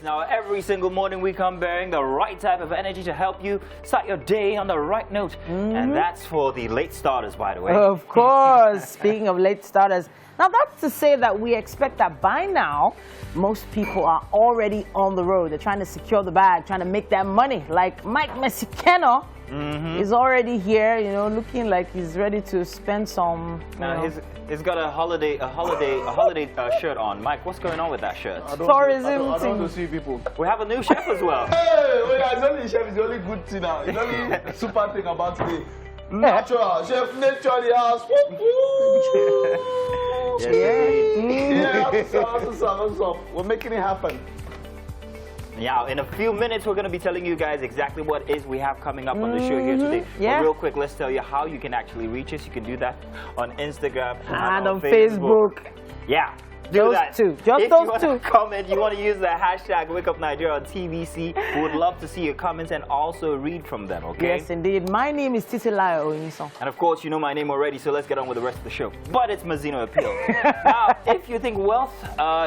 Now, every single morning we come bearing the right type of energy to help you start your day on the right note. And that's for the late starters, by the way. Of course. Speaking of late starters, now that's to say that we expect that by now, most people are already on the road. They're trying to secure the bag, trying to make that money. Like Mike Messikeno is already here, you know, looking like he's ready to spend some. He's got a holiday shirt on. Mike, what's going on with that shirt? I don't want to see people. We have a new chef as well. Hey, it's only chef. It's the only good thing now. It's only super thing about today. Natural chef, nature the house. We're making it happen. Yeah, in a few minutes we're going to be telling you guys exactly what it is we have coming up on the show here today. But real quick, let's tell you how you can actually reach us. You can do that on Instagram and on Facebook. Yeah. Those two. Just if those you want two. to comment, you want to use the hashtag WakeUpNigeria on TVC. We would love to see your comments and also read from them, okay? Yes, indeed. My name is Titilayo Oyinson. And of course, you know my name already, so let's get on with the rest of the show. But it's Mazino Appeal. Now, if you think wealth,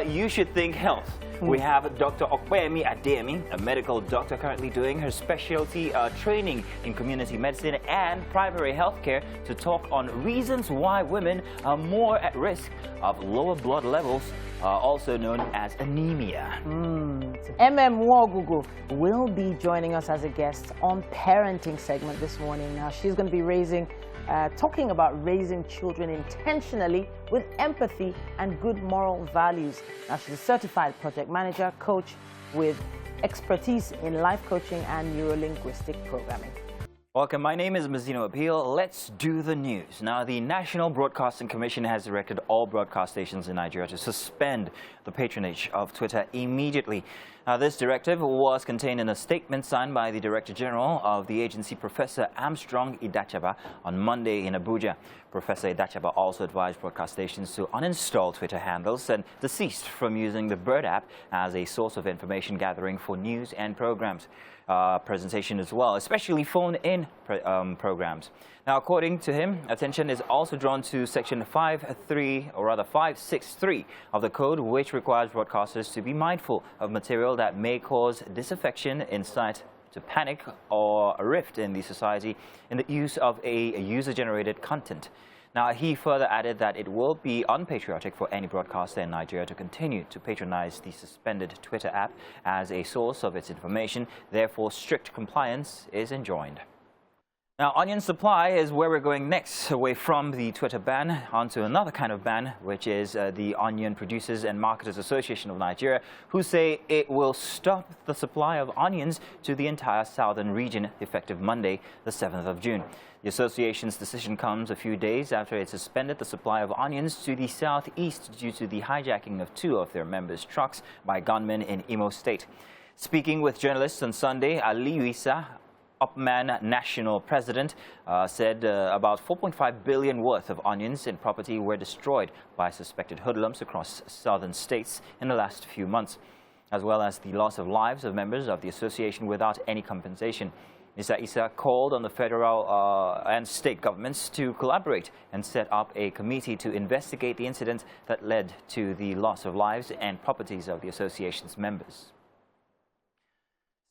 you should think health. We have Dr. Okpeyemi Adeyemi, a medical doctor currently doing her specialty training in community medicine and primary health care, to talk on reasons why women are more at risk of lower blood levels, also known as anemia. Nwogugu will be joining us as a guest on parenting segment this morning. Now, she's going to be talking about raising children intentionally with empathy and good moral values. Now, she's a certified project manager, coach with expertise in life coaching and neuro-linguistic programming. Welcome, my name is Mazino Appeal. Let's do the news. Now, the National Broadcasting Commission has directed all broadcast stations in Nigeria to suspend the patronage of Twitter immediately. Now, this directive was contained in a statement signed by the Director General of the agency, Professor Armstrong Idachaba, on Monday in Abuja. Professor Idachaba also advised broadcast stations to uninstall Twitter handles and desist from using the Bird app as a source of information gathering for news and programs. Presentation as well, especially phone-in programs. Now, according to him, attention is also drawn to Section 563 of the Code, which requires broadcasters to be mindful of material that may cause disaffection, incite to panic, or a rift in the society in the use of a user-generated content. Now, he further added that it will be unpatriotic for any broadcaster in Nigeria to continue to patronize the suspended Twitter app as a source of its information. Therefore, strict compliance is enjoined. Now, onion supply is where we're going next, away from the Twitter ban onto another kind of ban, which is the Onion Producers and Marketers Association of Nigeria, who say it will stop the supply of onions to the entire southern region effective Monday, the 7th of June. The association's decision comes a few days after it suspended the supply of onions to the southeast due to the hijacking of 2 of their members' trucks by gunmen in Imo State. Speaking with journalists on Sunday, Ali Isa, Upman National President, said about 4.5 billion worth of onions and property were destroyed by suspected hoodlums across southern states in the last few months, as well as the loss of lives of members of the association without any compensation. Mr. Isa called on the federal and state governments to collaborate and set up a committee to investigate the incident that led to the loss of lives and properties of the association's members.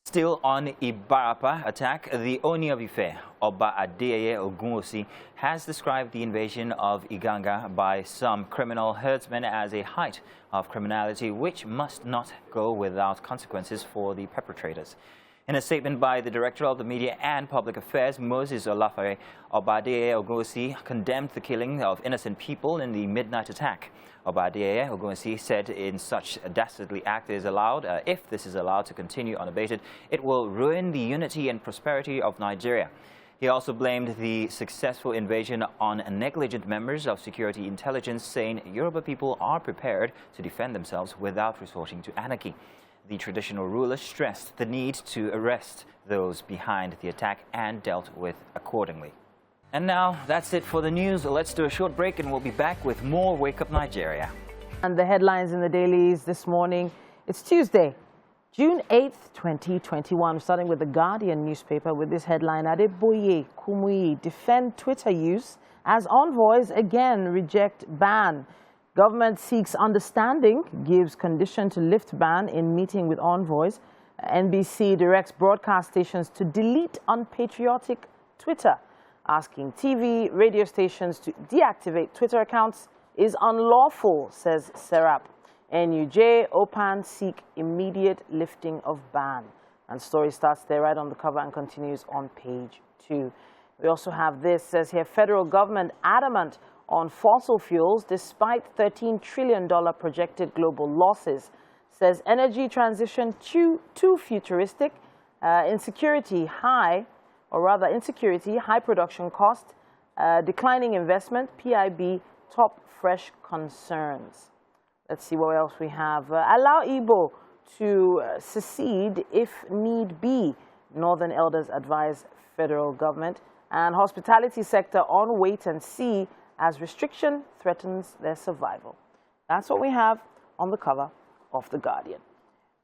Still on Ibarapa attack, the Oni of Ife, Oba Adeyeye Ogunwusi, has described the invasion of Iganga by some criminal herdsmen as a height of criminality which must not go without consequences for the perpetrators. In a statement by the Director of the Media and Public Affairs, Moses Olafare, Oba Adeyeye Ogunwusi condemned the killing of innocent people in the midnight attack. Oba Adeyeye Ogunwusi said in such a dastardly act is allowed, if this is allowed to continue unabated, it will ruin the unity and prosperity of Nigeria. He also blamed the successful invasion on negligent members of security intelligence, saying Yoruba people are prepared to defend themselves without resorting to anarchy. The traditional ruler stressed the need to arrest those behind the attack and dealt with accordingly. And now, that's it for the news. Let's do a short break and we'll be back with more Wake Up Nigeria. And the headlines in the dailies this morning. It's Tuesday, June 8th, 2021. Starting with the Guardian newspaper with this headline: Adeboye Kumuyi defend Twitter use as envoys again reject ban. Government seeks understanding, gives condition to lift ban in meeting with envoys. NBC directs broadcast stations to delete unpatriotic Twitter. Asking TV, radio stations to deactivate Twitter accounts is unlawful, says Serap. NUJ, OPAN seek immediate lifting of ban. And story starts there right on the cover and continues on page 2. We also have this, says here, federal government adamant on fossil fuels despite $13 trillion projected global losses. Says energy transition too futuristic, insecurity, high production cost, declining investment, PIB, top fresh concerns. Let's see what else we have. Allow Igbo to secede if need be, Northern elders advise federal government. And hospitality sector on wait and see as restriction threatens their survival. That's what we have on the cover of The Guardian.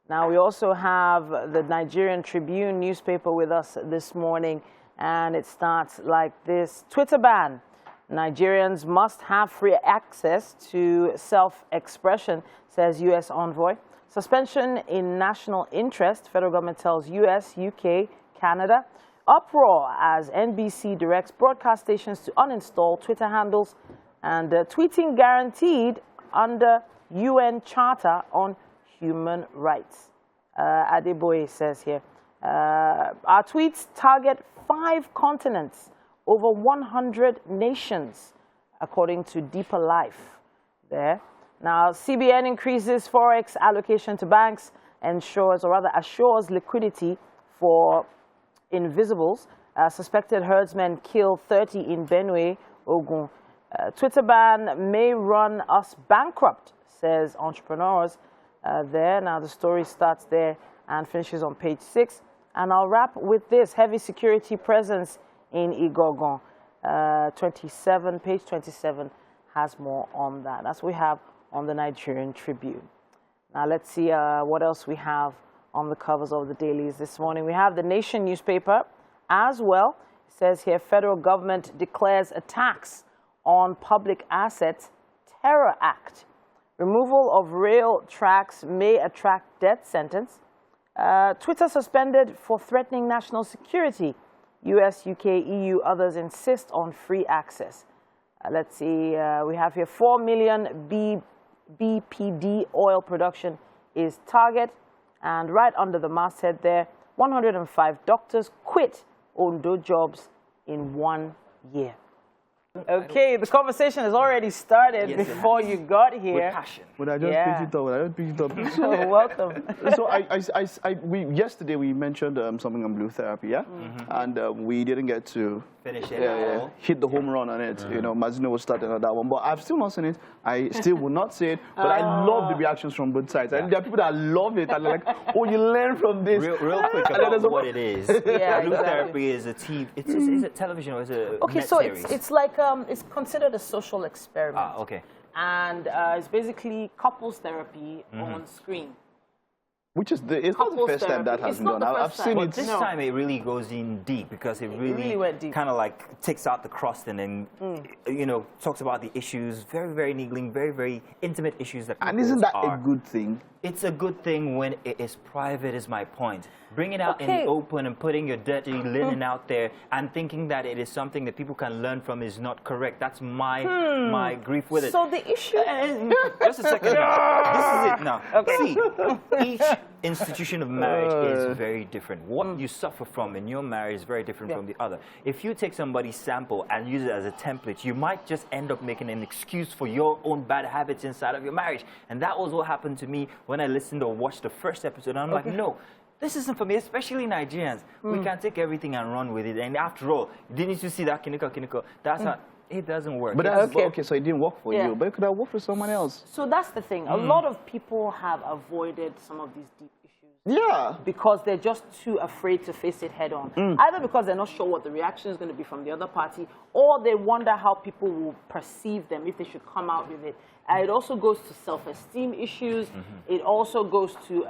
Now, we also have the Nigerian Tribune newspaper with us this morning, and it starts like this. Twitter ban. Nigerians must have free access to self-expression, says U.S. envoy. Suspension in national interest, federal government tells U.S., UK, Canada. Uproar as NBC directs broadcast stations to uninstall Twitter handles, and tweeting guaranteed under UN Charter on Human Rights. Adeboye says here, our tweets target 5 continents, over 100 nations, according to Deeper Life. There. Now, CBN increases forex allocation to banks, assures liquidity for invisibles. Suspected herdsmen kill 30 in Benue, Ogun. Twitter ban may run us bankrupt, says entrepreneurs there. Now, the story starts there and finishes on page 6. And I'll wrap with this. Heavy security presence in Igogon. Page 27 has more on that. That's what we have on the Nigerian Tribune. Now, let's see what else we have on the covers of the dailies this morning. We have the Nation newspaper as well. It says here, federal government declares a tax on public assets, Terror Act. Removal of rail tracks may attract death sentence. Twitter suspended for threatening national security. US, UK, EU, others insist on free access. Let's see, we have here 4 million BPD oil production is target. And right under the masthead there, 105 doctors quit Ondo jobs in 1 year. Okay, the conversation has already started before you got here. With passion. Would I just pick it up? So, welcome. So yesterday we mentioned something on blue therapy, yeah? And we didn't get to finish it. Hit the home run on it. You know, Mazino was starting on that one, but I've still not seen it. I still will not say it, but I love the reactions from both sides. And there are people that love it and like, oh, you learn from this. Real quick about what it is. Blue therapy is a TV. Is it television or is it okay? So series? it's like it's considered a social experiment. Ah, okay. And it's basically couples therapy on screen. Which is it's not the first time that has been done. I've seen it. But this time it really goes in deep because it really went deep. Kind of like takes out the crust and then you know, talks about the issues, very, very niggling, very, very intimate issues that people And isn't that a good thing? It's a good thing when it is private, is my point. Bring it out in the open and putting your dirty linen out there and thinking that it is something that people can learn from is not correct. That's my grief with it. So the issue... Just a second. This is it now. Okay. See, each institution of marriage is very different. What you suffer from in your marriage is very different from the other. If you take somebody's sample and use it as a template, you might just end up making an excuse for your own bad habits inside of your marriage. And that was what happened to me when I listened or watched the first episode. And I'm like, no, this isn't for me, especially Nigerians. We can't take everything and run with it. And after all, didn't you see that kiniko? That's not, it doesn't work. But that's okay, so it didn't work for you. But it could have worked for someone else. So that's the thing. A lot of people have avoided some of these deep issues. Yeah. Because they're just too afraid to face it head on. Either because they're not sure what the reaction is going to be from the other party, or they wonder how people will perceive them if they should come out with it. It also goes to self-esteem issues. It also goes to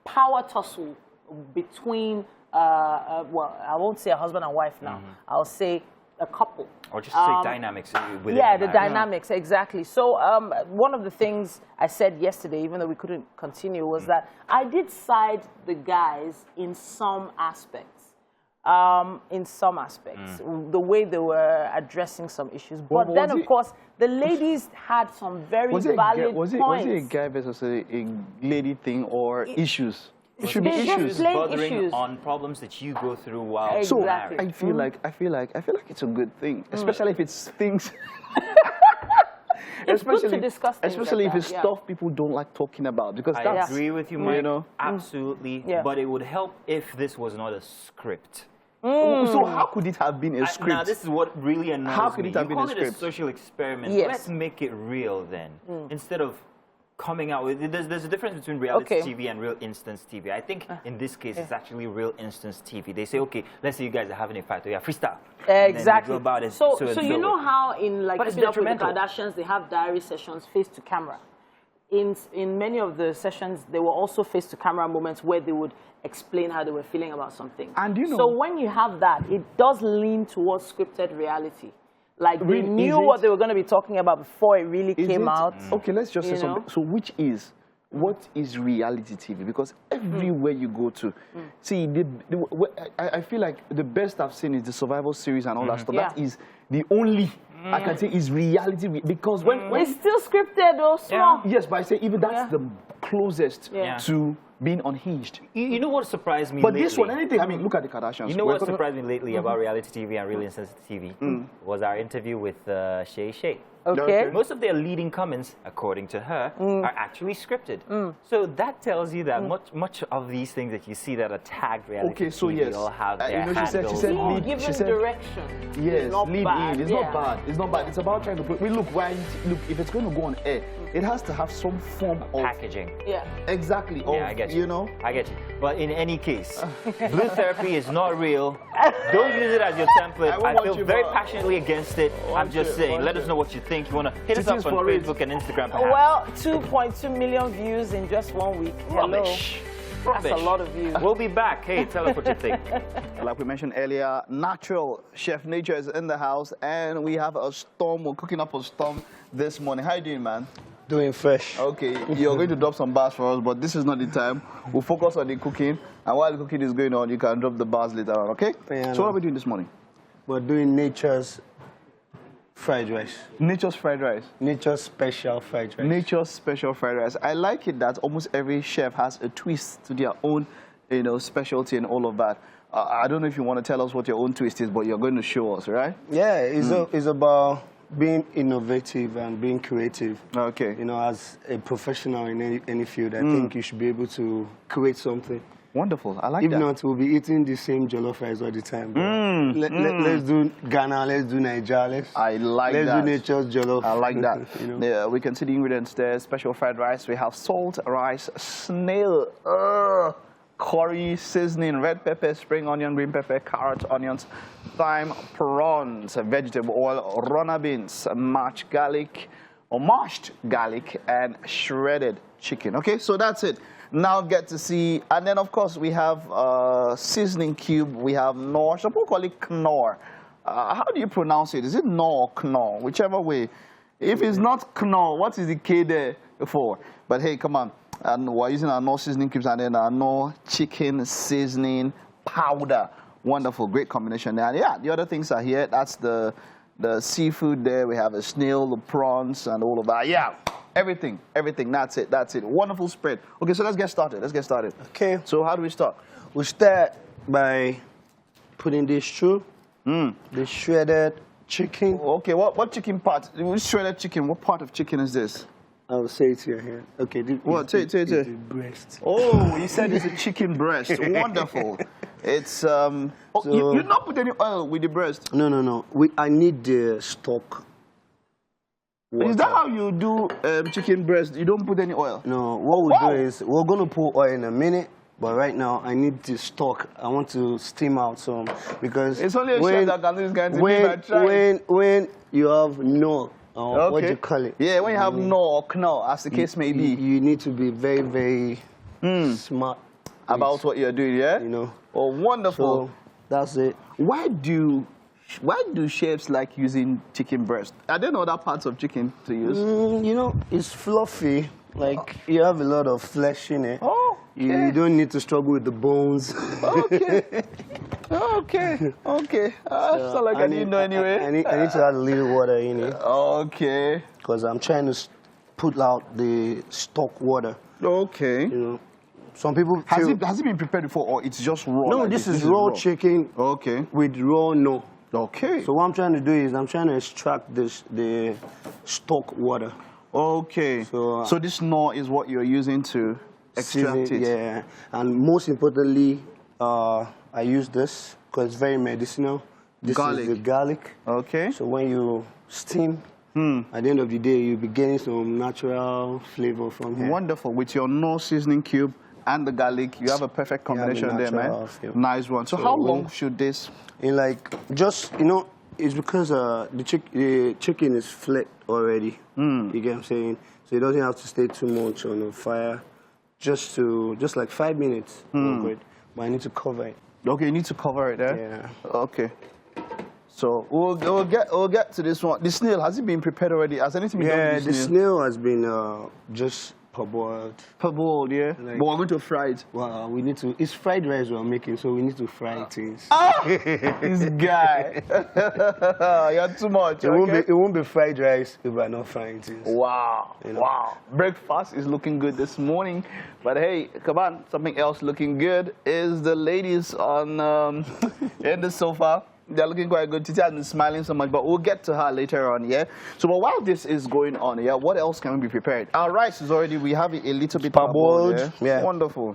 power tussle between, well, I won't say a husband and wife now. I'll say a couple. Or just say dynamics within Yeah, the the marriage. dynamics, exactly. So one of the things I said yesterday, even though we couldn't continue, was that I did side the guys in some aspects. The way they were addressing some issues. But then, of course, the ladies had some very valid points. Was it a guy versus a lady thing or issues? It should be issues. Bothering on problems that you go through while Exactly. So I feel like it's a good thing, especially if it's things. It's good to discuss things especially like if it's that, stuff people don't like talking about, because I that's, agree with you, Mike. You know, absolutely. Yeah. But it would help if this was not a script. So how could it have been a script? Now, this is what really annoys me. How could it have been a You call it a script? social experiment. Yes. Let's make it real then. Instead of coming out with... There's a difference between reality TV and real instance TV. I think in this case, it's actually real instance TV. They say, okay, let's say you guys are having a fight. Yeah, freestyle. Exactly. Go about it, So you know how in like But it's Keeping Up with the detrimental. Kardashians, they have diary sessions face to camera. In many of the sessions, there were also face to camera moments where they would explain how they were feeling about something. And you know, so when you have that, it does lean towards scripted reality. Like they Really, knew is it? what they were going to be talking about before it really came out. Okay, let's just say You know? something. So what is reality TV? Because everywhere you go to, see, I feel like the best I've seen is the survival series and all that stuff. Yeah. That is the only I can say is reality, because when It's still scripted though, small. yes, but I say even that's the closest Yeah. to being unhinged. You know what surprised me But lately? this one, anything, I mean, look at the Kardashians. You know We're what gonna- surprised me lately about reality TV and real instance TV was our interview with Shay Shay. Okay. Most of their leading comments, according to her, are actually scripted. So that tells you that much of these things that you see that are tagged reality Okay, so TV yes. all have You their know, she said handles. lead- Being given she said- direction. Yes, is not lead bad. in. It's not bad. It's not bad. It's about trying to put. Look, if it's going to go on air, it has to have some form of Packaging. Yeah. exactly. Yeah, I get you. You know. I get you. But in any case, blue therapy is not real. Don't use it as your template. won't I want feel you, very but- passionately against it. I'm just saying. Let us know what you think. You want to hit us Titties up on for it. Facebook and Instagram, perhaps. Well, 2.2 million views in just 1 week. Rubbish. Hello. That's a lot of views. We'll be back. Hey, tell us what you think. Like we mentioned earlier, natural chef Nature is in the house, and we have a storm. We're cooking up a storm this morning. How you doing, man? Doing fresh. Okay, you're going to drop some bars for us, but this is not the time. We'll focus on the cooking, and while the cooking is going on, you can drop the bars later on, okay? Yeah, So what are we doing this morning? We're doing Nature's fried rice. Nature's fried rice. Nature's special fried rice. Nature's special fried rice. I like it that almost every chef has a twist to their own, specialty and all of that. I don't know if you want to tell us what your own twist is, but you're going to show us, right? Yeah, it's about being innovative and being creative. Okay. You know, as a professional in any field, I think you should be able to create something. Wonderful. I like If that. not, we'll be eating the same jollof rice all the time. Let's do Ghana, let's do Nigeria, I like let's that. do nature's jollof. I like that. You know? Yeah, we can see the ingredients there. Special fried rice. We have salt, rice, snail, curry, seasoning, red pepper, spring onion, green pepper, carrot, onions, thyme, prawns, vegetable oil, runner beans, mashed garlic, and shredded chicken. Okay, so that's it. Now get to see, and then of course we have seasoning cube. We have Knorr. Some people call it Knorr. How do you pronounce it? Is it Knorr or Knorr? Whichever way. If it's not Knorr, what is the K there for? But hey, come on. And we're using our Knorr seasoning cubes and then our Knorr chicken seasoning powder. Wonderful, great combination there. And yeah, the other things are here. That's the seafood there. We have a snail, the prawns, and all of that. Yeah, everything. That's it. Wonderful spread. Okay, so let's get started. Okay. So how do we start? We'll start by putting this through. The shredded chicken. Okay, what chicken part? Shredded chicken. What part of chicken is this? I'll say it here. Okay. What? Say it. The breast. Oh, you said it's a chicken breast. Wonderful. It's you not put any oil with the breast. No. I need the stock. Is that how you do chicken breast? You don't put any oil? No, what we'll do is we're going to put oil in a minute, but right now I need the stock. I want to steam out some because It's only a chef that can do this kind of thing. But try it. when you have no, what do you call it? Yeah, when you have no or kno, as the case may be, you need to be very, very smart about what you're doing, yeah? You know. Oh, wonderful. So that's it. Why do Why do chefs like using chicken breast? Are there no other parts of chicken to use? You know, it's fluffy. Like, you have a lot of flesh in it. Oh, okay. You don't need to struggle with the bones. Okay. Okay. Okay. So like I didn't know anyway. I need to add a little water in it. Okay. Because I'm trying to put out the stock water. Okay. You know, some people Has it been prepared before, or it's just raw? No, like this is raw chicken. Okay. With raw no. Okay. So what I'm trying to do is I'm trying to extract the stock water. Okay. So this gnaw is what you're using to extract it. Yeah. And most importantly, I use this because it's very medicinal. This garlic. is the garlic. Okay. So when you steam, at the end of the day, you'll be getting some natural flavor from here. Wonderful. With your no seasoning cube and the garlic, you have a perfect combination there, man. Flavor. Nice one. So how long should this? In like, just, you know, it's because the chicken is flat already. You get what I'm saying? So it doesn't have to stay too much on the fire. Just like 5 minutes. Good. But I need to cover it. Okay, you need to cover it there. Yeah. Okay. So we'll get to this one. The snail, has it been prepared already? Has anything been done with the snail has been just parboiled. Parboiled, yeah. Like, but we're going to fry it. Well, we need to. It's fried rice we're making, so we need to fry things. This guy, you're too much. It won't be fried rice if we're not frying things. Wow, You know? wow. Breakfast is looking good this morning. But hey, come on, something else looking good is the ladies on in the sofa. They're looking quite good. Titi has been smiling so much, but we'll get to her later on, yeah? So, but while this is going on, yeah, what else can we be prepared? Our rice is already, we have it a little bit parboiled. Yeah. Wonderful.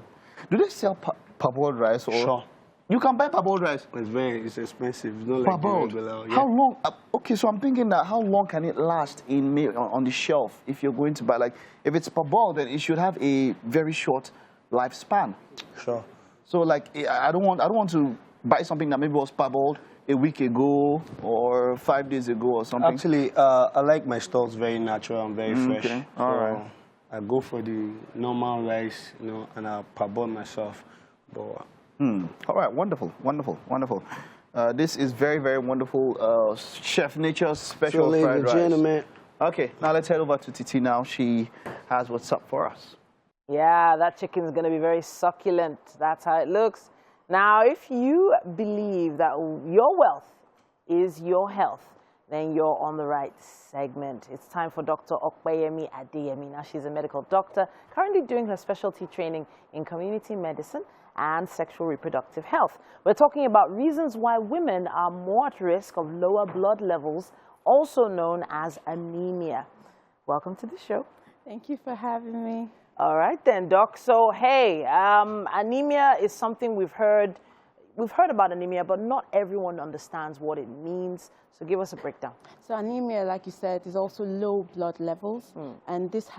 Do they sell parboiled rice? Or? Sure. You can buy parboiled rice? It's expensive. It's not like Parboiled? regular. Yeah. How long? Okay, so I'm thinking that how long can it last on the shelf if you're going to buy, like, if it's parboiled, then it should have a very short lifespan. Sure. So, like, I don't want to buy something that maybe was parboiled a week ago or 5 days ago or something. Actually, I like my stocks very natural and very fresh. Okay. All right. I go for the normal rice, you know, and I parboil myself. But All right, wonderful, wonderful, wonderful. This is very, very wonderful. Chef Nature's special ladies fried and rice. gentlemen. Okay, now let's head over to Titi now. She has what's up for us. Yeah, that chicken's going to be very succulent. That's how it looks. Now, if you believe that your wealth is your health, then you're on the right segment. It's time for Dr. Okpeyemi Adeyemi. Now, she's a medical doctor, currently doing her specialty training in community medicine and sexual reproductive health. We're talking about reasons why women are more at risk of lower blood levels, also known as anemia. Welcome to the show. Thank you for having me. All right then, Doc. So, hey, anemia is something we've heard about anemia, but not everyone understands what it means. So give us a breakdown. So anemia, like you said, is also low blood levels, and this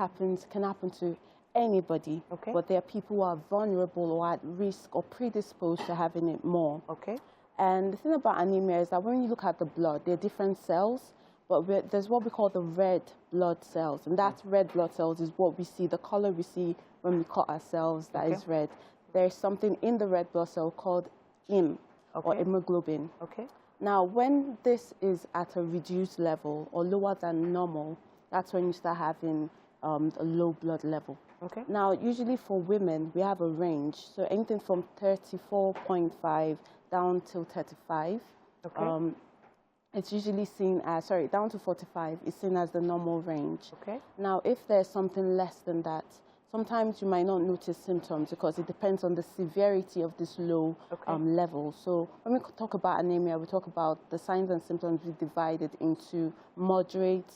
can happen to anybody. Okay. But there are people who are vulnerable or at risk or predisposed to having it more. Okay. And the thing about anemia is that when you look at the blood, there are different cells, but there's what we call the red blood cells, and that red blood cells is what we see, the color we see when we cut ourselves, that is red. There's something in the red blood cell called IM, or hemoglobin. Okay. Now, when this is at a reduced level or lower than normal, that's when you start having a low blood level. Okay. Now, usually for women, we have a range, so anything from 34.5 down to 35. Okay. It's usually seen as, down to 45 is seen as the normal range. Okay. Now, if there's something less than that, sometimes you might not notice symptoms because it depends on the severity of this low level. So when we talk about anemia, we talk about the signs and symptoms we divided into moderate,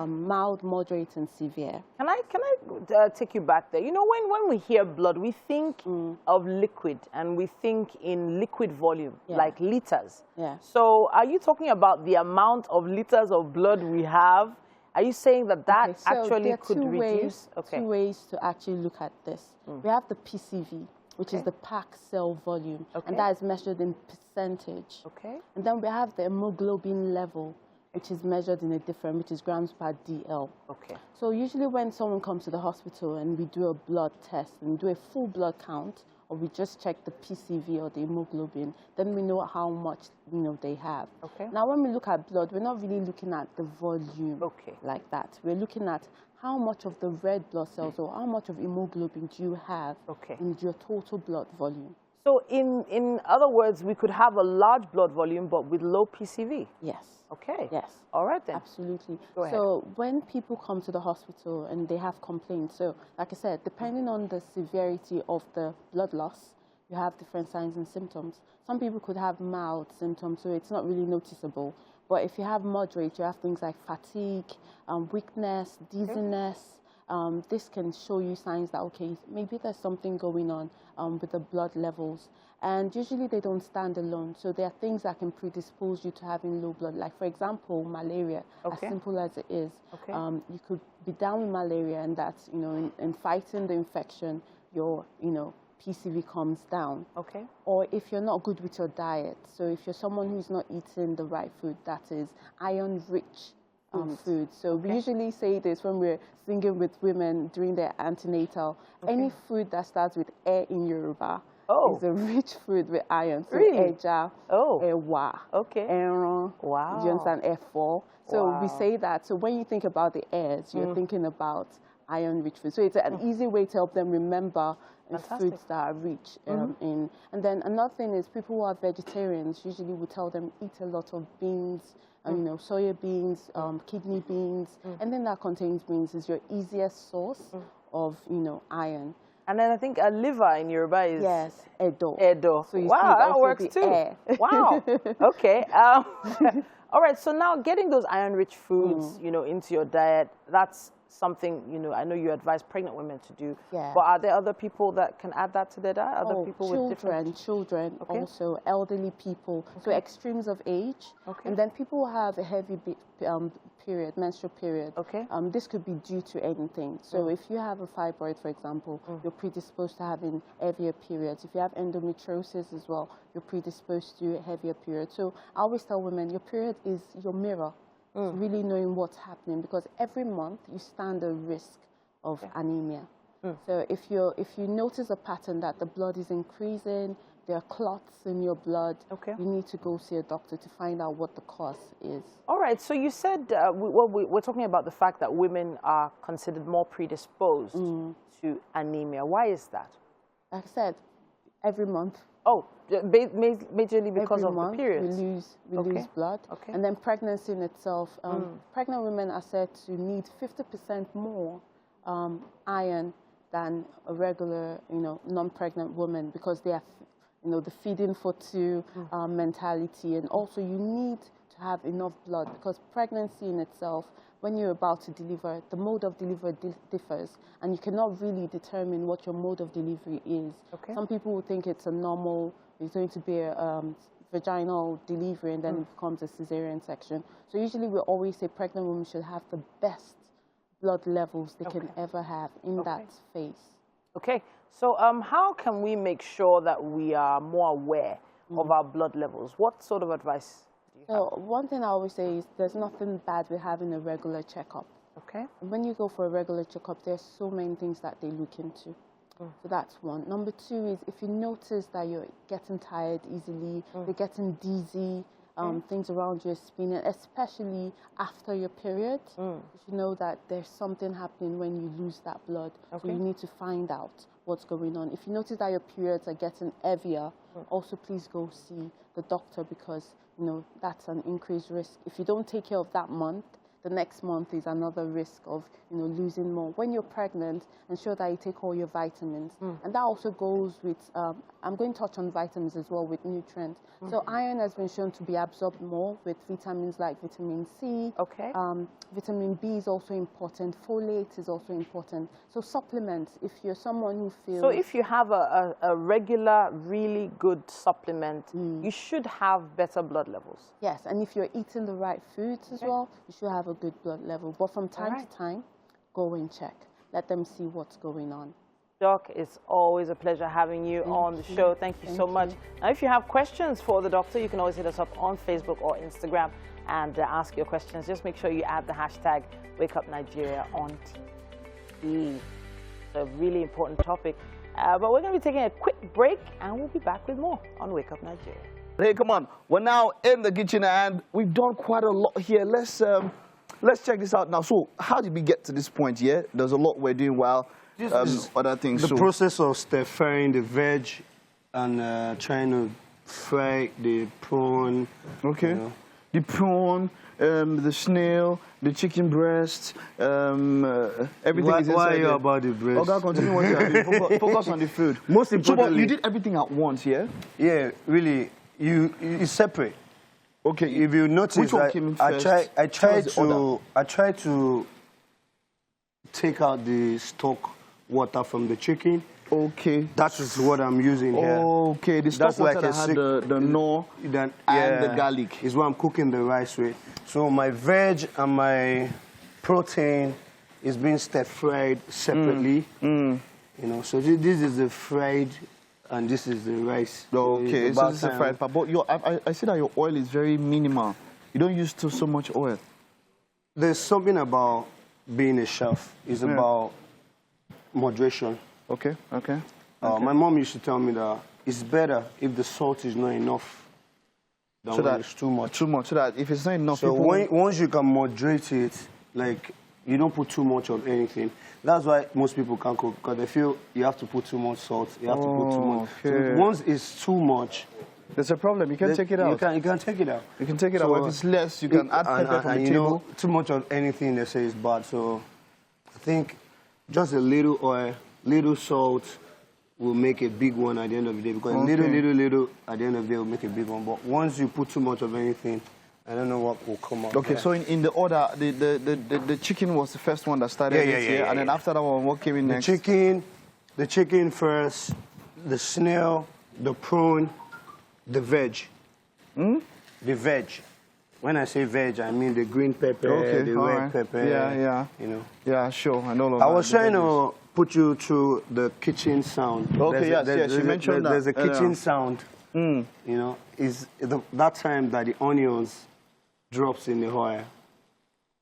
mild, moderate, and severe. Can I take you back there? You know, when we hear blood, we think of liquid, and we think in liquid volume, like liters. Yeah. So are you talking about the amount of liters of blood we have? Are you saying that actually could reduce? Two ways to actually look at this. We have the PCV, which is the packed cell volume, and that is measured in percentage. Okay. And then we have the hemoglobin level, which is measured in a different, which is grams per DL. Okay. So usually when someone comes to the hospital and we do a blood test and do a full blood count or we just check the PCV or the hemoglobin, then we know how much, they have. Okay. Now, when we look at blood, we're not really looking at the volume like that. We're looking at how much of the red blood cells or how much of hemoglobin do you have in your total blood volume. So in other words, we could have a large blood volume, but with low PCV? Yes. Okay. Yes. All right then. Absolutely. Go ahead. So when people come to the hospital and they have complaints, so like I said, depending on the severity of the blood loss, you have different signs and symptoms. Some people could have mild symptoms, so it's not really noticeable. But if you have moderate, you have things like fatigue, weakness, dizziness. This can show you signs that, okay, maybe there's something going on with the blood levels. And usually they don't stand alone. So there are things that can predispose you to having low blood. Like, for example, malaria, as simple as it is. You could be down with malaria, and that's, in fighting the infection, your, PCV comes down. Or if you're not good with your diet. So if you're someone who's not eating the right food, that is iron-rich food. So we usually say this when we're singing with women during their antenatal. Any food that starts with air in Yoruba is a rich food with iron. So eja, ewa, ẹran. Wow. Do you understand? Ẹ̀fọ́. So we say that. So when you think about the airs, you're thinking about iron-rich food. So it's an easy way to help them remember foods that are rich in. And then another thing is people who are vegetarians, usually we tell them eat a lot of beans, soya beans, kidney beans, anything that contains beans is your easiest source of, iron. And then I think a liver in Yoruba is... Yes, edo. Edo. So you wow, see that also works the too. air. Wow. Okay. All right, so now getting those iron-rich foods, into your diet, that's something, I know you advise pregnant women to do. Yeah. But are there other people that can add that to their diet? Other people children, with different... children, also elderly people. So extremes of age. And then people who have a heavy period, menstrual period. This could be due to anything. So if you have a fibroid, for example, you're predisposed to having heavier periods. If you have endometriosis as well, you're predisposed to a heavier period. So I always tell women, your period is your mirror. Really knowing what's happening, because every month you stand a risk of anemia. So if you notice a pattern that the blood is increasing, there are clots in your blood, you need to go see a doctor to find out what the cause is. All right, so you said, we're talking about the fact that women are considered more predisposed to anemia. Why is that? Like I said, every month. Oh, majorly because of the periods. We lose blood. And then pregnancy in itself, pregnant women are said to need 50% more iron than a regular, non-pregnant woman, because they are, the feeding for two mentality. And also you need to have enough blood, because pregnancy in itself, when you're about to deliver, the mode of delivery differs, and you cannot really determine what your mode of delivery is. Some people will think it's going to be a vaginal delivery, and then it becomes a cesarean section. So usually we always say pregnant women should have the best blood levels they can ever have in that phase. Okay, so how can we make sure that we are more aware of our blood levels? What sort of advice? So one thing I always say is there's nothing bad with having a regular checkup. When you go for a regular checkup, there's so many things that they look into. So that's one. Number two is if you notice that you're getting tired easily, you're getting dizzy, things around you are spinning, especially after your period, you should know that there's something happening when you lose that blood. So you need to find out what's going on. If you notice that your periods are getting heavier, also please go see the doctor, because that's an increased risk. If you don't take care of that month, the next month is another risk of losing more. When you're pregnant, ensure that you take all your vitamins. And that also goes with, I'm going to touch on vitamins as well with nutrients. So iron has been shown to be absorbed more with vitamins like vitamin C. Vitamin B is also important. Folate is also important. So supplements, if you're someone who feels... So if you have a regular, really good supplement, you should have better blood levels. Yes, and if you're eating the right foods as well, you should have a good blood level. But from time to time, go and check. Let them see what's going on. Doc, it's always a pleasure having you on the show. Thank you so much. Now, if you have questions for the doctor, you can always hit us up on Facebook or Instagram and ask your questions. Just make sure you add the hashtag WakeUpNigeria on TV. It's a really important topic. But we're going to be taking a quick break, and we'll be back with more on Wake Up Nigeria. Hey, come on. We're now in the kitchen, and we've done quite a lot here. Let's check this out now. So, how did we get to this point here? There's a lot we're doing while other things. The process of stir-frying the veg and trying to fry the prawn. Okay. You know. The prawn, the snail, the chicken breast, everything is inside Why are you there. about the breast? Okay, continue what you are doing. Focus on the food. Most So, but importantly, you did everything at once, yeah? yeah, really, you separate. Okay. If you notice, Which one came in first? I Tell us the order. try to take out the stock water from the chicken. Okay. That is what I'm using here. Okay, the stock water that had the knorr and the garlic. Is what I'm cooking the rice with. So my veg and my protein is being stir-fried separately. You know, so this is the fried and this is the rice. Okay, so this is a fried part. But I see that your oil is very minimal. You don't use so much oil. There's something about being a chef. It's about moderation. Okay, okay. My mom used to tell me that it's better if the salt is not enough than So when that it's too much. Too much, so that if it's not enough, So people... once you can moderate it, like you don't put too much of anything. That's why most people can't cook, because they feel you have to put too much salt, you have to put too much. Okay. So once it's too much, There's a problem. You can take it out. You can take it out. You can take it So out. If it's less, you can add pepper from the you table. know, too much of anything they say is bad. So I think just a little oil, little salt will make a big one at the end of the day. Because little at the end of the day will make a big one. But once you put too much of anything, I don't know what will come out. Okay, so in the order, the chicken was the first one that started and then after that one, what came in next? The chicken first, the snail, the prawn, the veg. The veg. When I say veg, I mean the green pepper, the red pepper. Yeah. You know. Yeah, sure. I know. I was trying to put you through the kitchen sound. Okay, yes, you mentioned that. There's a kitchen sound. You know, is that time that the onions drops in the oil.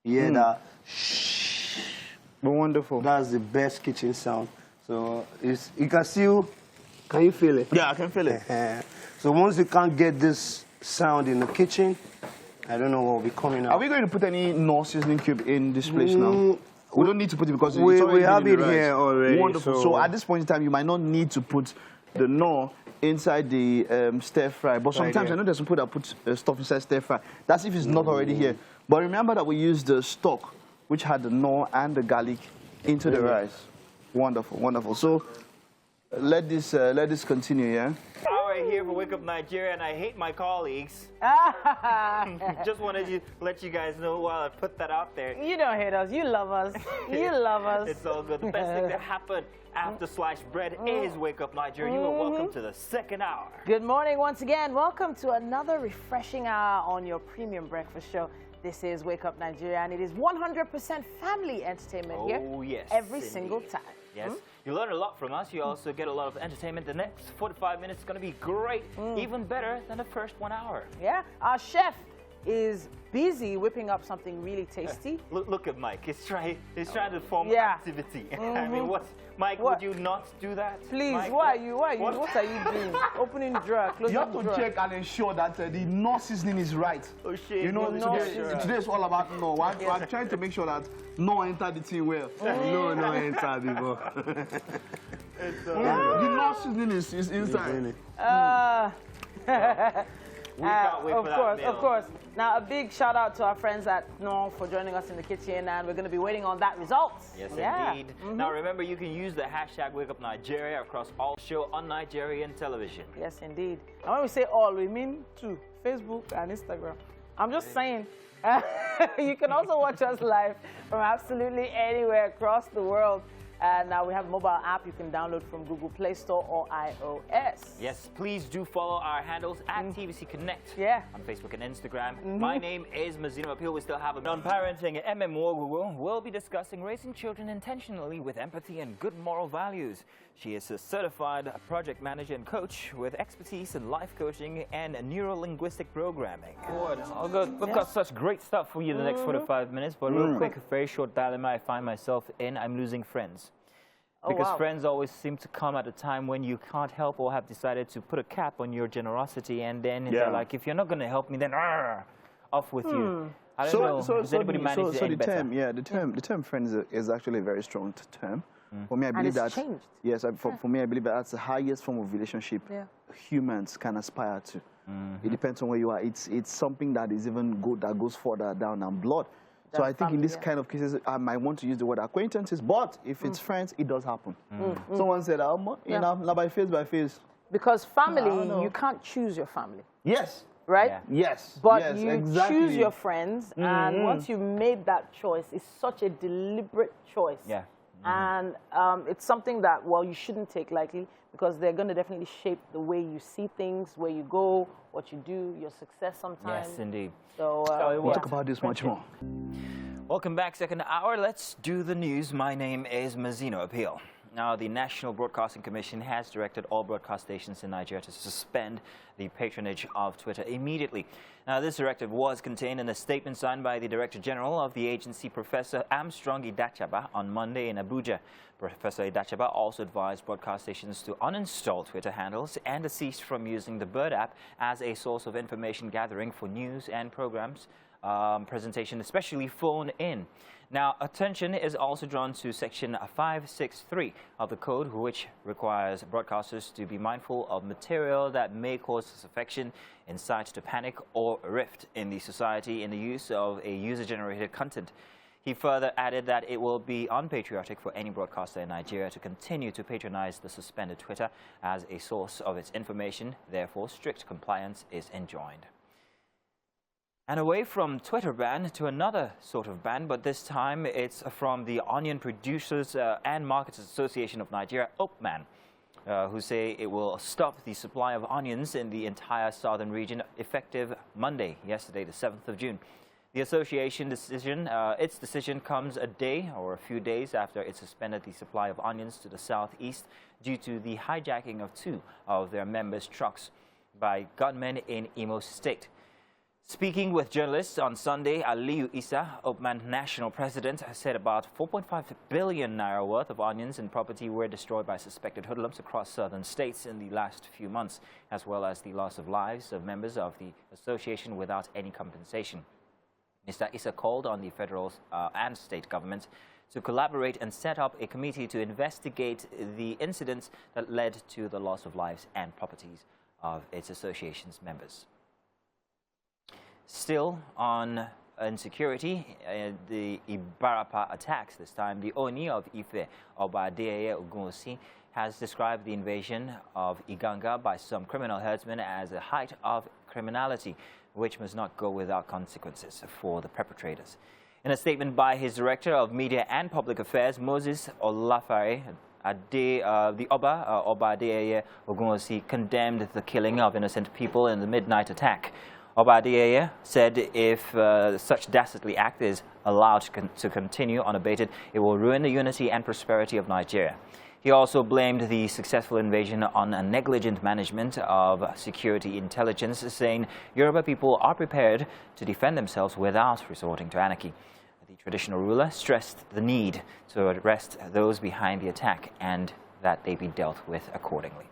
You hear that? Shh. Wonderful. That's the best kitchen sound. So you can still, can you feel it? Yeah, I can feel it. So once you can't get this sound in the kitchen, I don't know what will be coming out. Are we going to put any Knorr seasoning cube in this place now? We don't need to put it because we it's already have in it the rice. here already. Wonderful. So at this point in time, you might not need to put the Knorr inside the stir fry. But sometimes I know there's some people that put stuff inside stir fry. That's if it's not already here. But remember that we used the stock, which had the Knorr and the garlic, into the rice. Wonderful, wonderful. So let this continue, yeah? Hour here for Wake Up Nigeria, and I hate my colleagues. Just wanted to let you guys know while I put that out there. You don't hate us. You love us. You love us. It's all good. The best thing that happened after sliced bread is Wake Up Nigeria. You are welcome to the second hour. Good morning once again. Welcome to another refreshing hour on your premium breakfast show. This is Wake Up Nigeria, and it is 100% family entertainment here. Oh, yes. Every single time. Yes. You learn a lot from us. You also get a lot of entertainment. The next 45 minutes is going to be great, even better than the first 1 hour. Yeah. Our chef is busy whipping up something really tasty. Look at Mike. He's trying to form activity. I mean, Mike, would you not do that? Please, Mike, what are you doing? Opening drawer, closing You have to drawer. check and ensure that the Knorr seasoning is right. Oh, shit. You know, Sure. today is all about Knorr. I'm trying to make sure that Knorr entered the team well. No, enter before. The Knorr seasoning is inside. We can't wait for that meal. Of course. Now, a big shout out to our friends at Knorr for joining us in the kitchen, and we're going to be waiting on that result. Yes, indeed. Now, remember, you can use the hashtag WakeUpNigeria across all show on Nigerian television. Yes, indeed. And when we say all, we mean two, Facebook and Instagram. I'm just saying. You can also watch us live from absolutely anywhere across the world. Now we have a mobile app you can download from Google Play Store or iOS. Yes, please do follow our handles at TVC Connect on Facebook and Instagram. My name is Mazino Appeal. We still have a on parenting. MMO will be discussing raising children intentionally with empathy and good moral values. She is a certified project manager and coach with expertise in life coaching and neuro-linguistic programming. All good. We've got such great stuff for you the next 45 minutes, but real quick, a very short dilemma I find myself in. I'm losing friends. Because wow. friends always seem to come at a time when you can't help or have decided to put a cap on your generosity, and then they're like, if you're not going to help me, then off with you. I don't know. Does anybody manage it any better? The term friends is actually a very strong term. For me, I believe it's that changed. Yes, for me, I believe that that's the highest form of relationship humans can aspire to. It depends on where you are. It's something that is even good, that goes further down than blood. So I think in this kind of cases, I might want to use the word acquaintances, but if it's friends, it does happen. Someone said, you know, not by face. Because family, you can't choose your family. Yes. Right? Yeah. Yes. But yes, you exactly. choose your friends, and once you've made that choice, it's such a deliberate choice. Yeah. And it's something that, well, you shouldn't take lightly, because they're going to definitely shape the way you see things, where you go, what you do, your success sometimes. Yes, indeed. So we'll talk about this much more. Welcome back, second hour. Let's do the news. My name is Mazino Appeal. Now, the National Broadcasting Commission has directed all broadcast stations in Nigeria to suspend the patronage of Twitter immediately. Now, this directive was contained in a statement signed by the Director General of the agency, Professor Armstrong Idachaba, on Monday in Abuja. Professor Idachaba also advised broadcast stations to uninstall Twitter handles and desist from using the Bird app as a source of information gathering for news and programs presentation, especially phone in. Now, attention is also drawn to Section 563 of the Code, which requires broadcasters to be mindful of material that may cause disaffection, incite to panic, or rift in the society in the use of a user-generated content. He further added that it will be unpatriotic for any broadcaster in Nigeria to continue to patronize the suspended Twitter as a source of its information. Therefore, strict compliance is enjoined. And away from Twitter ban to another sort of ban, but this time it's from the Onion Producers and Marketers Association of Nigeria, OPMAN, who say it will stop the supply of onions in the entire southern region effective Monday, yesterday, the 7th of June. The association decision, its decision comes a day or a few days after it suspended the supply of onions to the southeast due to the hijacking of 2 of their members' trucks by gunmen in Imo State. Speaking with journalists on Sunday, Aliyu Isa, OPMAN national president, said about 4.5 billion naira worth of onions and property were destroyed by suspected hoodlums across southern states in the last few months, as well as the loss of lives of members of the association without any compensation. Mr. Isa called on the federal and state governments to collaborate and set up a committee to investigate the incidents that led to the loss of lives and properties of its association's members. Still on insecurity, the Ibarapa attacks this time, the Oni of Ife, Oba Adeyeye Ogunwusi, has described the invasion of Iganga by some criminal herdsmen as a height of criminality, which must not go without consequences for the perpetrators. In a statement by his Director of Media and Public Affairs, Moses Olafare, the Oba Adeyeye Ogunwusi condemned the killing of innocent people in the midnight attack. Oba Adeyeye said if such dastardly act is allowed to continue unabated, it will ruin the unity and prosperity of Nigeria. He also blamed the successful invasion on a negligent management of security intelligence, saying Yoruba people are prepared to defend themselves without resorting to anarchy. The traditional ruler stressed the need to arrest those behind the attack and that they be dealt with accordingly.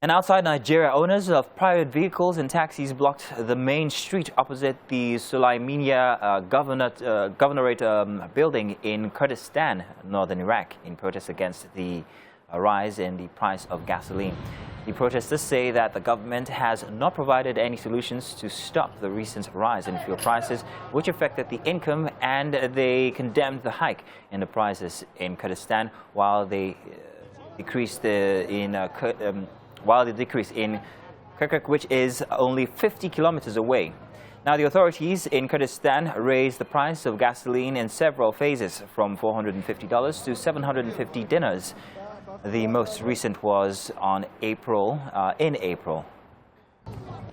And outside Nigeria, owners of private vehicles and taxis blocked the main street opposite the Sulaimiyya Governorate building in Kurdistan, northern Iraq, in protest against the rise in the price of gasoline. The protesters say that the government has not provided any solutions to stop the recent rise in fuel prices, which affected the income, and they condemned the hike in the prices in Kurdistan, while they decreased while the decrease in Kirkuk, which is only 50 kilometers away. Now, the authorities in Kurdistan raised the price of gasoline in several phases, from $450 to 750 dinars. The most recent was in April.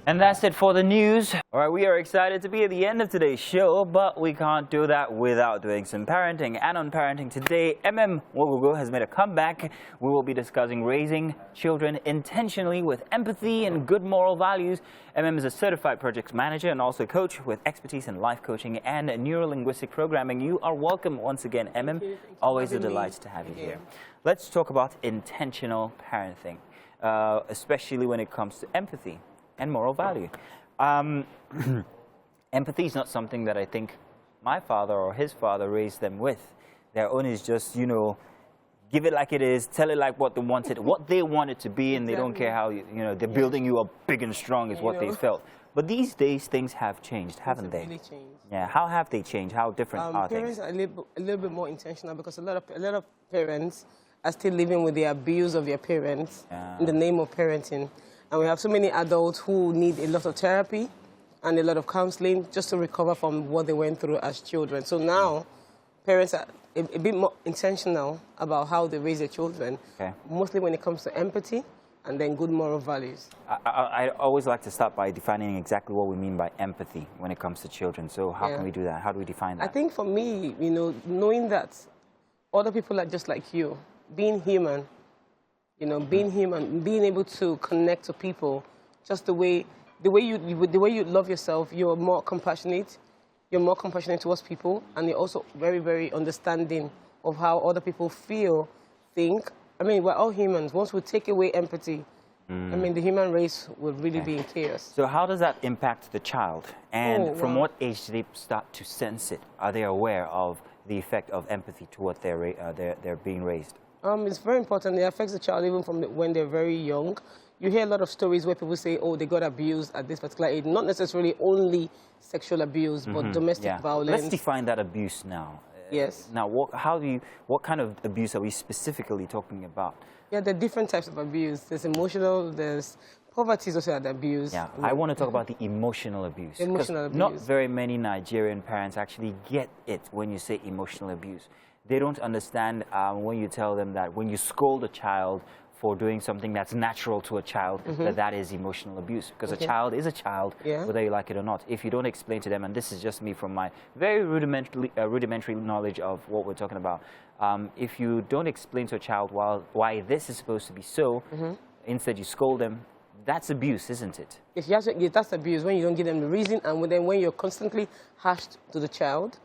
And that's it for the news. All right, we are excited to be at the end of today's show, but we can't do that without doing some parenting. And on parenting today, Wogogo has made a comeback. We will be discussing raising children intentionally with empathy and good moral values. is a certified project manager and also coach with expertise in life coaching and neuro-linguistic programming. You are welcome once again, Always a delight to have you here. let's talk about intentional parenting, especially when it comes to empathy and moral value. Empathy is not something that I think my father or his father raised them with. Their own is just, you know, give it like it is, tell it like what they want it to be, and they don't care how, you know, they're building you up big and strong is what they felt. But these days, things have changed, haven't they? Really changed. Yeah, how have they changed? How different are Parents things? are a little bit more intentional because a lot of parents are still living with the abuse of their parents in the name of parenting. And we have so many adults who need a lot of therapy and a lot of counseling just to recover from what they went through as children. So now, parents are a bit more intentional about how they raise their children, mostly when it comes to empathy and then good moral values. I always like to start by defining exactly what we mean by empathy when it comes to children. So how can we do that? How do we define that? I think for me, you know, knowing that other people are just like you, being human, you know, being human, being able to connect to people, just the way you love yourself, you're more compassionate. You're more compassionate towards people, and you're also very, very understanding of how other people feel, think. I mean, we're all humans. Once we take away empathy, I mean, the human race would really be in chaos. So how does that impact the child? And from what age do they start to sense it? Are they aware of the effect of empathy to what they're being raised? It's very important. It affects the child even from when they're very young. You hear a lot of stories where people say, oh, they got abused at this particular age. Not necessarily only sexual abuse, but domestic violence. Let's define that abuse now. Yes. Now, what kind of abuse are we specifically talking about? Yeah, there are different types of abuse. There's emotional, there's poverty is also an abuse. Yeah, I want to talk about the emotional abuse. Emotional abuse. Not very many Nigerian parents actually get it when you say emotional abuse. They don't understand when you tell them that when you scold a child for doing something that's natural to a child, that is emotional abuse. Because a child is a child, whether you like it or not. If you don't explain to them, and this is just me from my very rudimentary knowledge of what we're talking about, if you don't explain to a child why this is supposed to be so, instead you scold them, that's abuse, isn't it? Yes, that's abuse, when you don't give them the reason, and then when you're constantly harsh to the child,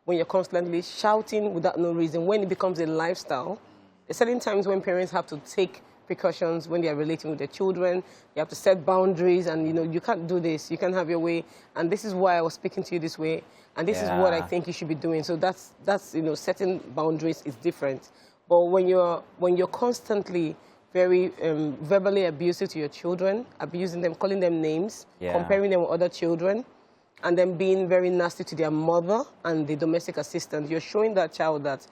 when you're constantly shouting without no reason, when it becomes a lifestyle. There are certain times when parents have to take precautions when they are relating with their children. You have to set boundaries, and you know, you can't do this, you can't have your way, and this is why I was speaking to you this way, and this is what I think you should be doing. So that's you know, setting boundaries is different. But when you're constantly very verbally abusive to your children, abusing them, calling them names, comparing them with other children, and then being very nasty to their mother and the domestic assistant, you're showing that child that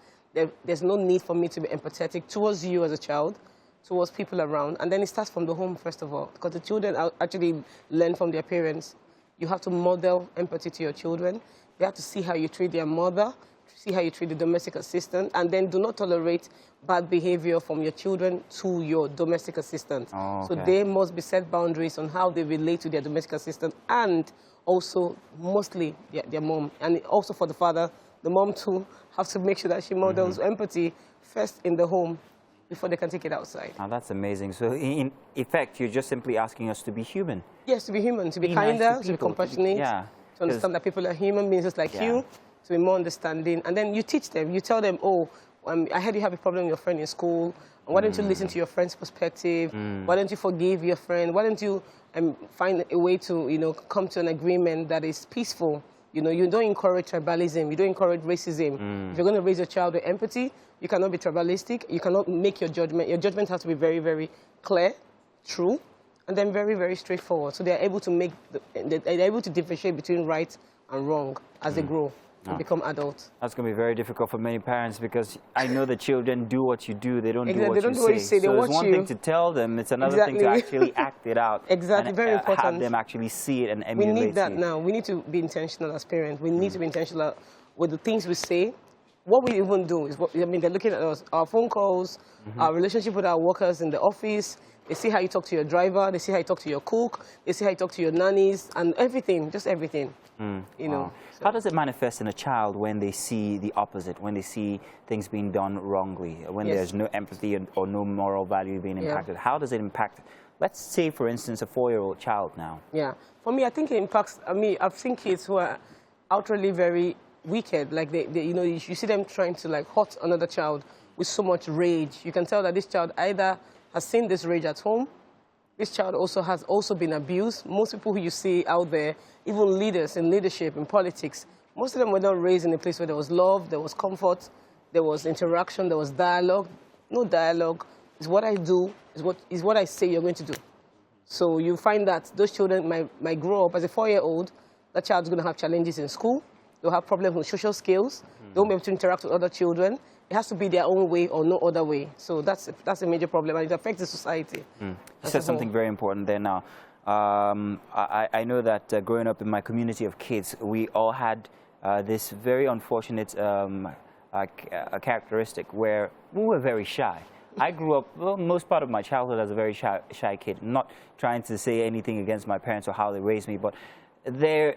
there's no need for me to be empathetic towards you as a child, towards people around. And then it starts from the home, first of all, because the children actually learn from their parents. You have to model empathy to your children. They have to see how you treat their mother, see how you treat the domestic assistant, and then do not tolerate bad behavior from your children to your domestic assistant. So there must be set boundaries on how they relate to their domestic assistant, and also mostly their mom. And also for the father, the mom too, have to make sure that she models empathy first in the home before they can take it outside. Now that's amazing. So in effect, you're just simply asking us to be human. Yes, to be human, to be kinder, nice to be compassionate, to understand that people are human beings just like you, to be more understanding. And then you teach them, you tell them, oh, I heard you have a problem with your friend in school. Why don't you listen to your friend's perspective? Why don't you forgive your friend? Why don't you find a way to, you know, come to an agreement that is peaceful? You know, you don't encourage tribalism. You don't encourage racism. If you're going to raise your child with empathy, you cannot be tribalistic. You cannot make your judgment. Your judgment has to be very, very clear, true, and then very, very straightforward. So they're able to they're able to differentiate between right and wrong as they grow and become adults. That's going to be very difficult for many parents, because I know the children do what you do. They don't do what you say. They so watch it's one thing to tell them. It's another thing to actually act it out. Exactly, and, very important. Have them actually see it and emulate it. We need that now. We need to be intentional as parents. We need to be intentional with the things we say. What we even do is, they're looking at us, our phone calls, our relationship with our workers in the office. They see how you talk to your driver. They see how you talk to your cook. They see how you talk to your nannies, and everything, just everything. You know. So. How does it manifest in a child when they see the opposite, when they see things being done wrongly, when there's no empathy or no moral value being impacted? How does it impact, let's say, for instance, a 4-year-old child now? Yeah. For me, I think it impacts, I've seen kids who are outwardly very wicked. Like, you know, you see them trying to, like, hurt another child with so much rage. You can tell that this child either has seen this rage at home. This child has also been abused. Most people who you see out there, even leaders in leadership, in politics, most of them were not raised in a place where there was love, there was comfort, there was interaction, there was dialogue. No dialogue. It's what I do, is what I say you're going to do. So you find that those children might grow up as a 4-year-old. That child's going to have challenges in school. They'll have problems with social skills. They won't be able to interact with other children. It has to be their own way or no other way. So that's a major problem, and it affects the society. You said something very important there now. I know that growing up in my community of kids, we all had this very unfortunate characteristic where we were very shy. I grew up, well, most part of my childhood as a very shy kid, not trying to say anything against my parents or how they raised me, but there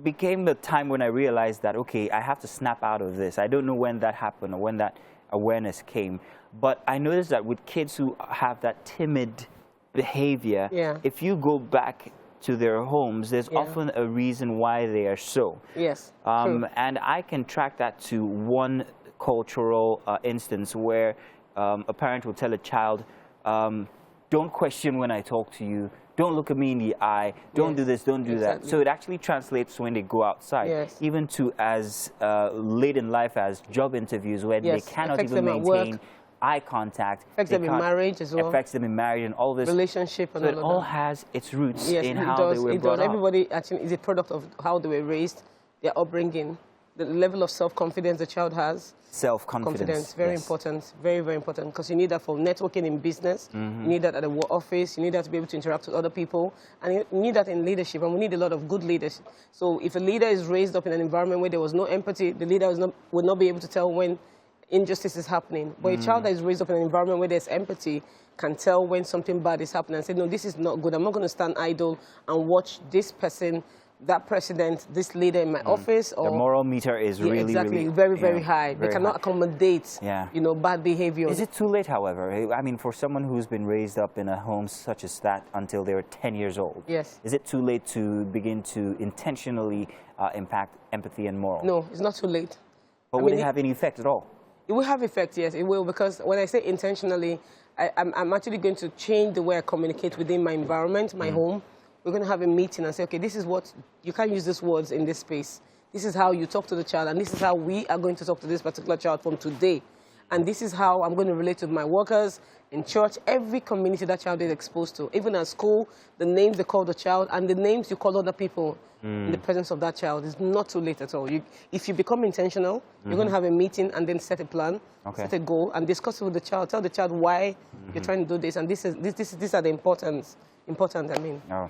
became the time when I realized that, okay, I have to snap out of this. I don't know when that happened or when that awareness came, but I noticed that with kids who have that timid behavior, if you go back to their homes, there's often a reason why they are so. Yes, and I can track that to one cultural instance where a parent will tell a child, don't question when I talk to you, don't look at me in the eye, don't do this, don't do that. So it actually translates when they go outside, even to as late in life as job interviews where they cannot even maintain eye contact. Affects them in marriage as well. Affects them in marriage and all this. Relationship and so all it all has its roots in how they were it brought does. up. Everybody actually is a product of how they were raised, their upbringing, the level of self-confidence the child has. Self-confidence. Very important, very, very important, because you need that for networking in business, you need that at the office, you need that to be able to interact with other people, and you need that in leadership, and we need a lot of good leaders. So if a leader is raised up in an environment where there was no empathy, the leader would not be able to tell when injustice is happening. But a child that is raised up in an environment where there's empathy can tell when something bad is happening and say, no, this is not good. I'm not going to stand idle and watch this person, that president, this leader in my office. Or, the moral meter is really very high. They cannot accommodate, bad behavior. Is it too late, however? I mean, for someone who's been raised up in a home such as that until they were 10 years old, is it too late to begin to intentionally impact empathy and moral? No, it's not too late. But would it have any effect at all? It will have effect, yes, it will, because when I say intentionally, I'm actually going to change the way I communicate within my environment, my home. We're going to have a meeting and say, okay, this is what, you can't use these words in this space. This is how you talk to the child, and this is how we are going to talk to this particular child from today. And this is how I'm going to relate to my workers, in church, every community that child is exposed to. Even at school, the names they call the child and the names you call other people in the presence of that child is not too late at all. If you become intentional, you're going to have a meeting and then set a plan, set a goal, and discuss it with the child. Tell the child why you're trying to do this, and these are the important, I mean. Oh.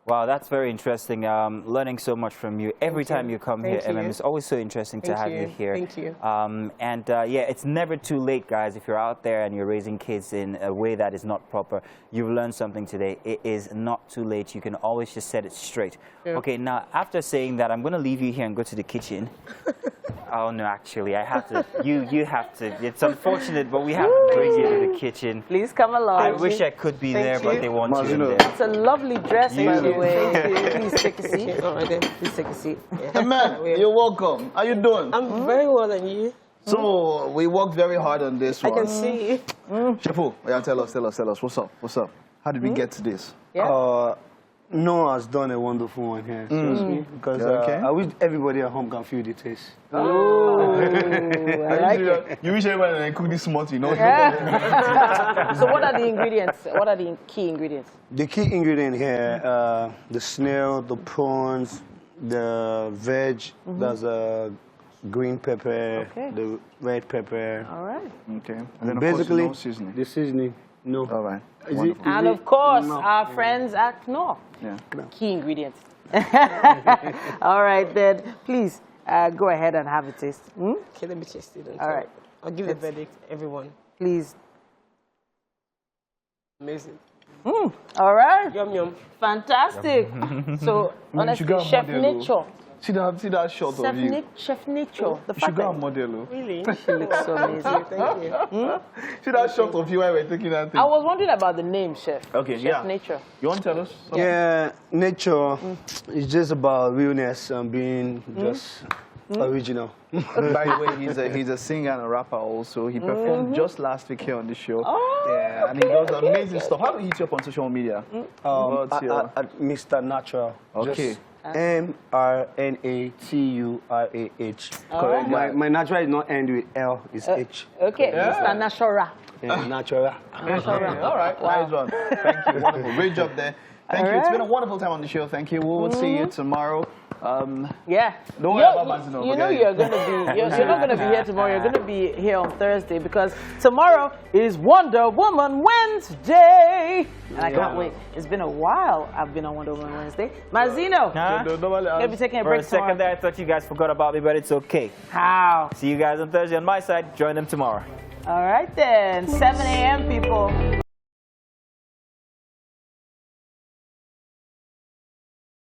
Wow, that's very interesting. Learning so much from you every time you come here, MM. It's always so interesting to have you here. Thank you. Yeah, it's never too late, guys. If you're out there and you're raising kids in a way that is not proper, you've learned something today. It is not too late. You can always just set it straight. Okay, now, after saying that, I'm going to leave you here and go to the kitchen. Oh, no, actually, I have to. You have to. It's unfortunate, but we have to bring you to the kitchen. Please come along. I wish I could be there, but they want you in there. It's a lovely dress, by the way. Please take a seat. All right, then. Please take a seat. Hey, man, you're welcome. How you doing? I'm very well, and you? So, we worked very hard on this one. I can see. Shapu, tell us. What's up? How did we get to this? Noah has done a wonderful one here, seriously, because I wish everybody at home can feel the taste. Oh, I like it. You wish everyone can cook this smart, you know? So what are the ingredients? What are the key ingredients? The key ingredient here, the snail, the prawns, the veg, there's a green pepper, the red pepper. All right. Okay. And then, basically, of course, no seasoning. The seasoning, no. All right. And of course, our friends at Knorr. Key ingredients. All right, then. Please go ahead and have a taste. Okay, let me taste it. All right. I'll give a verdict, everyone. Please. Amazing. All right. Yum, yum. Fantastic. So, honestly, Chef Nature. See that shot of you. Chef Nature. The You should go and model. Really? She looks so amazing. Thank you. See that shot of you while we're taking that thing. I was wondering about the name, Chef. Okay, Chef Nature. You want to tell us? Yeah, nature is just about realness and being just Original. By the way, he's a singer and a rapper also. He performed just last week here on the show. Oh, yeah, and he does amazing stuff. How do you hit you up on social media? What's your... At Mr. Natural. Okay. Just MRNATURAH. Correct. My natural is not end with L, it's H. okay, Mr. Nashora. Yeah, natural. All right, nice one. Thank you. Wonderful. Great job there. Thank you. It's been a wonderful time on the show. Thank you. We'll see you tomorrow. Yeah. Don't worry about Mazino. You know you're going to be, you're not going to be here tomorrow. You're going to be here on Thursday because tomorrow is Wonder Woman Wednesday. And I can't wait. It's been a while I've been on Wonder Woman Wednesday. Mazino, you'll be taking a break For a second there, I thought you guys forgot about me, but it's okay. How? See you guys on Thursday on my side. Join them tomorrow. All right then. 7 a.m. people.